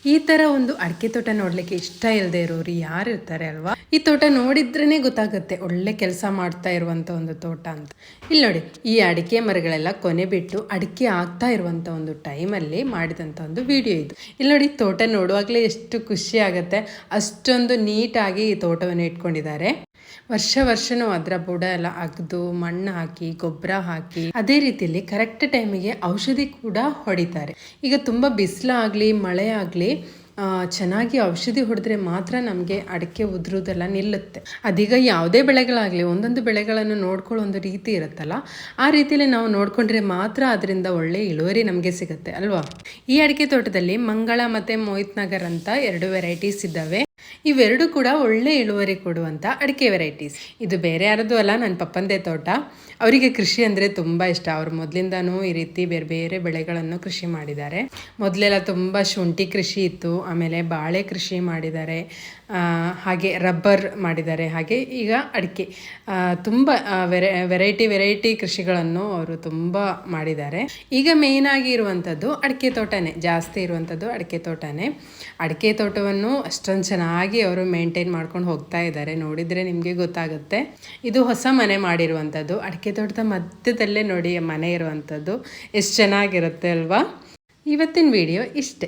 ಈ ಥರ ಒಂದು ಅಡಿಕೆ ತೋಟ ನೋಡಲಿಕ್ಕೆ ಇಷ್ಟ ಇಲ್ಲದೆ ಇರೋರು ಯಾರು ಇರ್ತಾರೆ ಅಲ್ವಾ. ಈ ತೋಟ ನೋಡಿದ್ರೇ ಗೊತ್ತಾಗುತ್ತೆ ಒಳ್ಳೆ ಕೆಲಸ ಮಾಡ್ತಾ ಇರುವಂಥ ಒಂದು ತೋಟ ಅಂತ. ಇಲ್ಲಿ ನೋಡಿ, ಈ ಅಡಿಕೆ ಮರಗಳೆಲ್ಲ ಕೊನೆ ಬಿಟ್ಟು ಅಡಿಕೆ ಆಗ್ತಾ ಇರುವಂಥ ಒಂದು ಟೈಮಲ್ಲಿ ಮಾಡಿದಂಥ ಒಂದು ವಿಡಿಯೋ ಇದು. ಇಲ್ಲಿ ನೋಡಿ, ತೋಟ ನೋಡುವಾಗಲೇ ಎಷ್ಟು ಖುಷಿ ಆಗುತ್ತೆ. ಅಷ್ಟೊಂದು ನೀಟಾಗಿ ಈ ತೋಟವನ್ನು ಇಟ್ಕೊಂಡಿದ್ದಾರೆ. ವರ್ಷನೂ ಅದರ ಬುಡ ಎಲ್ಲ ಅಗೆದು ಮಣ್ಣು ಹಾಕಿ ಗೊಬ್ಬರ ಹಾಕಿ ಅದೇ ರೀತಿಯಲ್ಲಿ ಕರೆಕ್ಟ್ ಟೈಮಿಗೆ ಔಷಧಿ ಕೂಡ ಹೊಡಿತಾರೆ. ಈಗ ತುಂಬ ಬಿಸಿಲಾಗಲಿ ಮಳೆ ಆಗಲಿ ಚೆನ್ನಾಗಿ ಔಷಧಿ ಹೊಡೆದ್ರೆ ಮಾತ್ರ ನಮಗೆ ಅಡಿಕೆ ಉದುರೋದೆಲ್ಲ ನಿಲ್ಲುತ್ತೆ. ಅದೀಗ ಯಾವುದೇ ಬೆಳೆಗಳಾಗಲಿ ಒಂದೊಂದು ಬೆಳೆಗಳನ್ನು ನೋಡ್ಕೊಳ್ಳೋ ಒಂದು ರೀತಿ ಇರುತ್ತಲ್ಲ, ಆ ರೀತಿಯಲ್ಲಿ ನಾವು ನೋಡಿಕೊಂಡ್ರೆ ಮಾತ್ರ ಅದರಿಂದ ಒಳ್ಳೆ ಇಳುವರಿ ನಮಗೆ ಸಿಗುತ್ತೆ ಅಲ್ವಾ. ಈ ಅಡಿಕೆ ತೋಟದಲ್ಲಿ ಮಂಗಳ ಮತ್ತು ಮೋಹಿತ್ ನಗರ್ ಅಂತ 2 ವೆರೈಟೀಸ್ ಇದ್ದಾವೆ. ಇವೆರಡು ಕೂಡ ಒಳ್ಳೆ ಇಳುವರಿ ಕೊಡುವಂಥ ಅಡಿಕೆ ವೆರೈಟೀಸ್. ಇದು ಬೇರೆ ಯಾರದ್ದು ಅಲ್ಲ, ನನ್ನ ಪಪ್ಪಂದೇ ತೋಟ. ಅವರಿಗೆ ಕೃಷಿ ಅಂದರೆ ತುಂಬ ಇಷ್ಟ. ಅವರು ಮೊದಲಿಂದನೂ ಈ ರೀತಿ ಬೇರೆ ಬೇರೆ ಬೆಳೆಗಳನ್ನು ಕೃಷಿ ಮಾಡಿದ್ದಾರೆ. ಮೊದಲೆಲ್ಲ ತುಂಬ ಶುಂಠಿ ಕೃಷಿ ಇತ್ತು, ಆಮೇಲೆ ಬಾಳೆ ಕೃಷಿ ಮಾಡಿದ್ದಾರೆ, ಹಾಗೆ ರಬ್ಬರ್ ಮಾಡಿದ್ದಾರೆ, ಹಾಗೆ ಈಗ ಅಡಿಕೆ. ತುಂಬ ವೆರೈಟಿ ಕೃಷಿಗಳನ್ನು ಅವರು ತುಂಬ ಮಾಡಿದ್ದಾರೆ. ಈಗ ಮೇಯ್ನಾಗಿ ಇರುವಂಥದ್ದು ಅಡಿಕೆ ತೋಟನೇ, ಜಾಸ್ತಿ ಇರುವಂಥದ್ದು ಅಡಿಕೆ ತೋಟನೇ. ಅಡಿಕೆ ತೋಟವನ್ನು ಅಷ್ಟೊಂದು ಚೆನ್ನಾಗಿ ಅವರು ಮೇಂಟೈನ್ ಮಾಡ್ಕೊಂಡು ಹೋಗ್ತಾ ಇದ್ದಾರೆ. ನೋಡಿದರೆ ನಿಮಗೆ ಗೊತ್ತಾಗುತ್ತೆ. ಇದು ಹೊಸ ಮನೆ ಮಾಡಿರುವಂಥದ್ದು. ಅಡಿಕೆ ತೋಟದ ಮಧ್ಯದಲ್ಲೇ ನೋಡಿ ಮನೆ ಇರುವಂಥದ್ದು ಎಷ್ಟು ಚೆನ್ನಾಗಿರುತ್ತೆ ಅಲ್ವಾ. ಇವತ್ತಿನ ವಿಡಿಯೋ ಇಷ್ಟೇ.